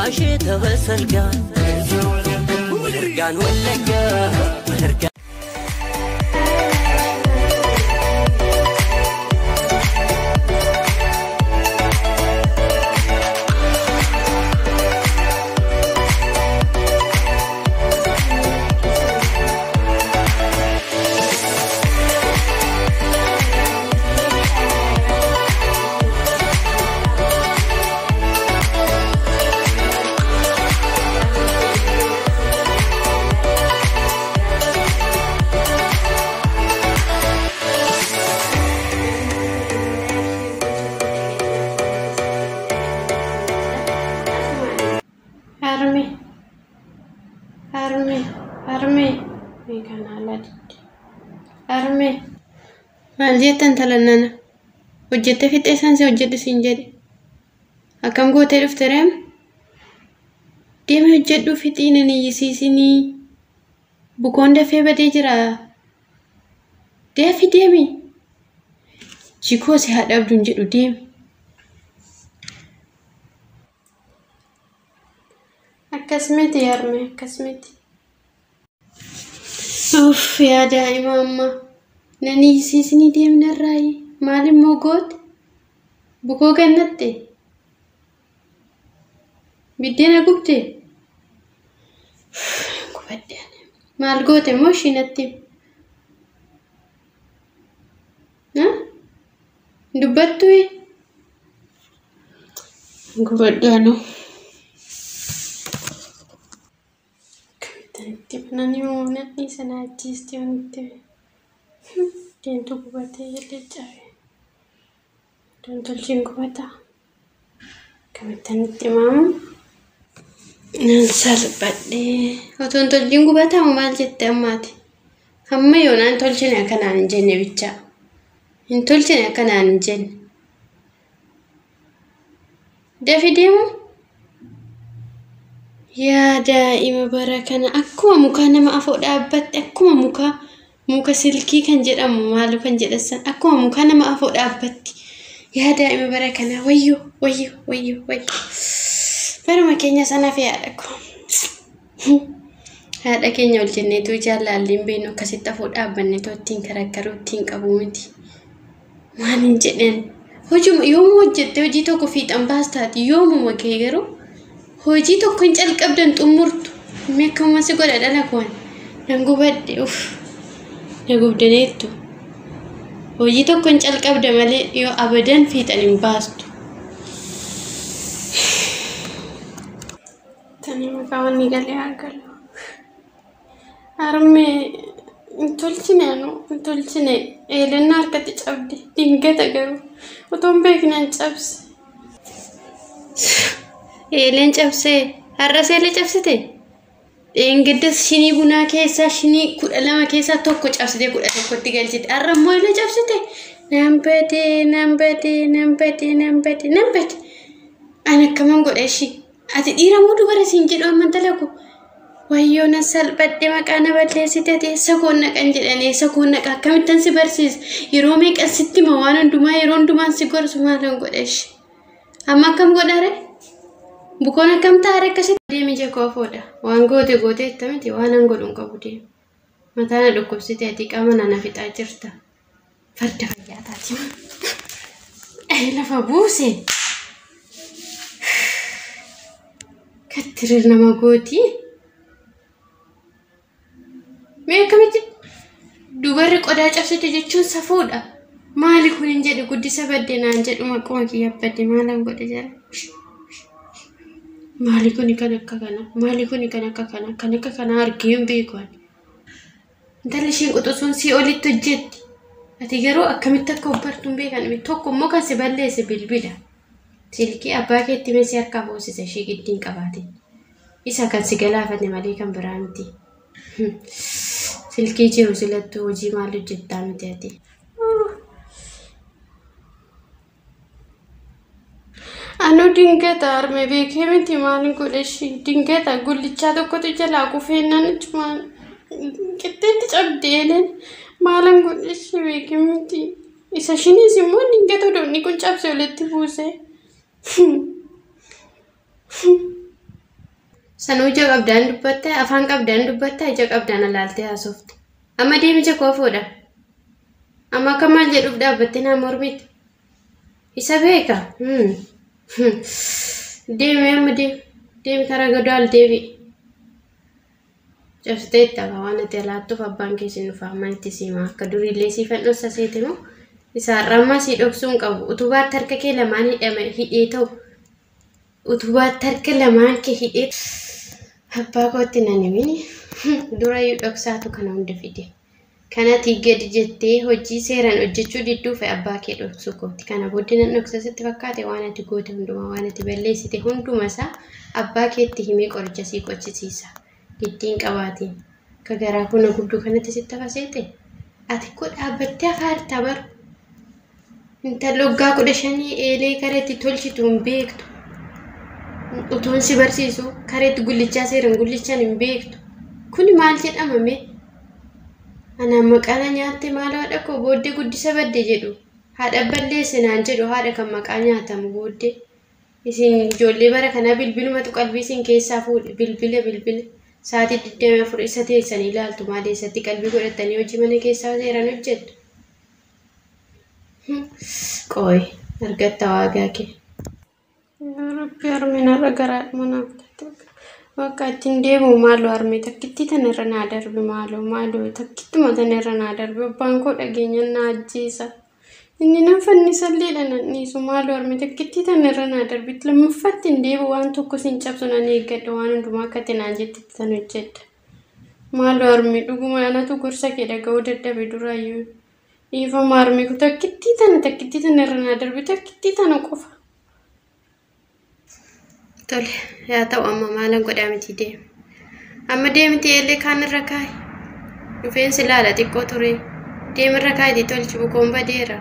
عاشي تغسلقان ولرقان ولقان ولرقان Arme, meekan halat. Arme, maljetan talanana. Hojjete fixeessan si hojjete siin jedhe. Akkam gootee dhufte reem? Deemi hojjedhu fixiina ni yisiisinii. Bukoon dafee badee jira. Deemi. Jikoo si haadha abduun jedhu deemi. Akkasumatti arme akkasumatti. Uff yaa daa'ima amma nani yisiisinii deemnarraayi maalimmoo goote bukoo gannatte biddeena gubte gubaddean maal goote moo ishiinatti dubbattu gubaddaanu nani monati sana artisti onte dentro kubate yelle chawe dentro chingubata kamitanitti mam nan salbadde otonto chingubata mal jette amati amma yonan tolchine kanaan jenne bicha in tolchine kanaan jenne Davidemo Ya daa'ima barakana akkuma muka nama afoo dhaabbatte akkuma muka silkii kan jedhamu maal kan jedhasan akkuma muka nama afoo dhaabbatti ya daa'ima barakana wayyo barma keenya sana fi haadha ko haadha keenya ol jenneetu jaalalliin beenu akkasitti afoo dhaabbanne toottiin karakkaruuttiin qabu miti waan hin jedhan hojii yoomuu hojjette hojii tokko fiixan baastaati yoomuu makee garuu hojii tokko hin calqabdan xumurtu meekama si godha dhala koon nan gubadde uf na gubdaneettu hojii tokko hin calqabda malee yoo abadan fiixan hin baastu tani maqaan ni galee argalu arme intolchine eelenna harkatti cabde dingata garuu utoon beeknaan cabse Elen cabse har'as ele cabsite engeddas shinii bunaa keessa shinii 12 keessa tokko cabsite 11tti galchite har'ammoo ele cabsite nambate ana kaman godheshi ati dhiiramu dubara siin jedhu amma talaku wayyoo na salphadhe maqaa na balleessite teessa koonna kan jedhane sakoonna akkamittan si barsiis yeroo meeqa sitti ma waan hundumaa yeroo hundumaan si gorsu maalan godheshi amma akkam godhare Bukoon akkam taare akkasitti deemi jeekoo fooda waan goote ittamiti waan an godhuun qabu deemi mataana dhukkubsite ati qaama nana fixaa jirta farda fayyaataati lafa buuse kattirir nama gooti mee akkamitti dubarri qodaa cabsite jechuun safuudha maali kun hin jedhu guddisa baddeenaan jedhu maquma kiyyabbadde maalan godhe jara Malikuni kan akka kana argiin beekwan intalli shiin quxusuun si olitti hojjetti ati garuu akkamitti akka obbartuun beekan tokko immoo kan si balleesse bilbila silkii abbaa keetti meesii harka boosise shii giddiin qabaate isa kan si galaafate malee kan biraa miti silkii jiru silattu hojii maal hojjettaa miti ati Anu dingeta arme beekemiti maalin godheshi dingeta gullichaa tokkotu jalaa kufeennan cumaan qixxeetti cabdeelen maalan godheshi beekemiti isa shinis immoo dingeta doonni kun cabse walitti buuse Sanuu ija qabdaan dubbatta afaan qabdaan dubbatta ija qabdaan alaaltee haasofte. Amma deemicha koo fuudha. Amma akka maal jedhuuf dhaabbattee naa mormiti. Isa beeka. Deemi amma deemi karaa godaal deebi. Cabsitee itti hafa waan ati alaattuuf abbaan keessi nuuf amanitti siima akka duriillee siifan dhossa seete moo isaarraa sii dhoksuun qabu utubaatti harka kee lamaan hidhee ta'u utubaatti harka lamaan kee hidhee abbaa kootti nan himini durayyuu dhoksaatu kana hunda fide kanatti gadi jettee hojii seeraan hojjechuu didduuf abbaa kee dhoksuu kooti kana booddee nan dhoksa sitti fakkaate waan ati goote hundumaa waan ati balleessite hundumasaa abbaa keetti himee qoricha sii qochisiisa. Giddiin qabaatiin ka garaa kuna gudduu kanatti sitti hafaseete ati ko dhaabbattee afaarta baru intala waggaa 15 eelee kareetti tolchitu hin beektu utuun si barsiisu kareetti gullichaa seeran gullichaan hin beektu kuni maal jedhamame anaan maqaana nyaatte maal haadha koo booddee guddisa badde jedhu haadha balleesse naan jedhu haadha kan maqaa nyaatamu booddee isin ijoollee bara kana bilbilumatu qalbii isin keessaa fuudhe bilbila Saati 24 isa teessanii ilaaltu maal eessatti qalbii godhatanii hojii mana keessaa seeraan hojjettu. Qooyi argatta waagaa kee. Rabbi harminarra garaadhuma naaf taate. Bakka ittiin deemu maaloo harmee takkittii tanarra naa darbe maaloo takkittuma tanarra naa darbe abbaan koo dhageenya naa ajjeesa. Inni nan fannisalleedha nan dhiisu maaloo harmee takkittii tanarra naa darbe lammaffatti hin deebi'u waan tokko sin cabsu nan eeggadha waan hundumaa akka tinaan jettitti tan hojjedha. Maaloo harmee dhuguma anatu gorsa kee dhaga'uu dadhabe duraayyuu. Dhiifama harmee ku takkittii tanarra naa darbe takkittii tana qofa. Tole yaa ta'u amma maalan godhaa miti deemu. Amma deemti eelee kaanirra kaayi. Dhufeensi laala xiqqoo ture. Deemirra kaayitii tolchi bukoon badeera.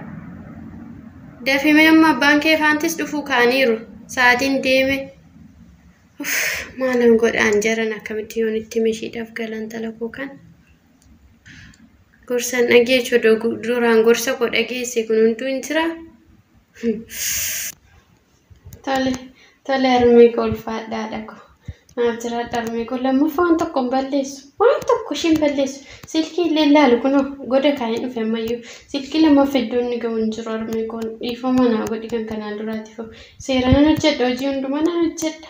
Dafime amma abbaan kee faantis dhufuu kaaniiru. Sa'aatiin deeme. Maalan godhaan jaran akkamitti yoon itti mishiidhaaf galan talakuu kan. Gorsan dhageechuu duraan gorsa koo dhageesse kun hunduu hin jira. Tole harmee koo ulfaadhaadha koo. Naaf jiraadha harmee koo lammaffaa waan tokko hin balleessu. Waan tokko ishiin balleessu. Silkii illee ilaalu kunoo goda kaayeen dhufe ammayyuu. Silkii lammaffaa iddoo inni gahu hin jiru harmee koo. Dhiifama naa godhi kan kanaan duraati fa'u. Seera nan hojjedha hojii hundumaa nan hojjedha.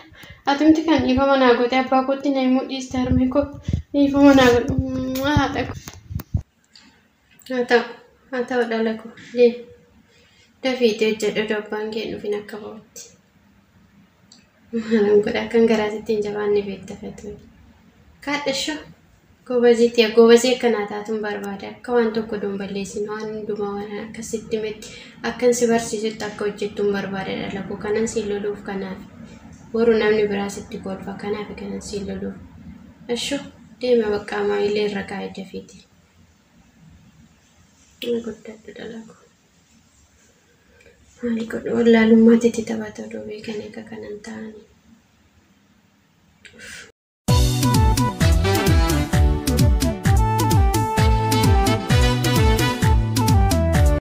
Atumti kan dhiifama naa godhe abbaa kootti na himuu dhiiste harmee koo. Dhiifama naa godhu. Haadha koo. Haa ta'u dhala koo. Dafiitee hojjedha abbaan kee dhufin akka ba'utti. Maalan godha akkan garaatitti hin jabaanne beekta feetu. Kaadhashoo gobaziitti gobazii akkanaa taatuun barbaada akka waan tokko doon balleessin waan hundumaa waan akkasitti miti akkan si barsiisutti akka hojjettuun barbaada dhala koo kanan siin loluuf kanaaf boru namni biraa sitti kolfa kanaaf kanan siin loluuf. Ashoo deema bakka maayillee irra kaa'ee dafiiti. Guddadhu dhala koo. Maali godhu wallaalummaatti taphata odoo beekan eega kanan ta'anii.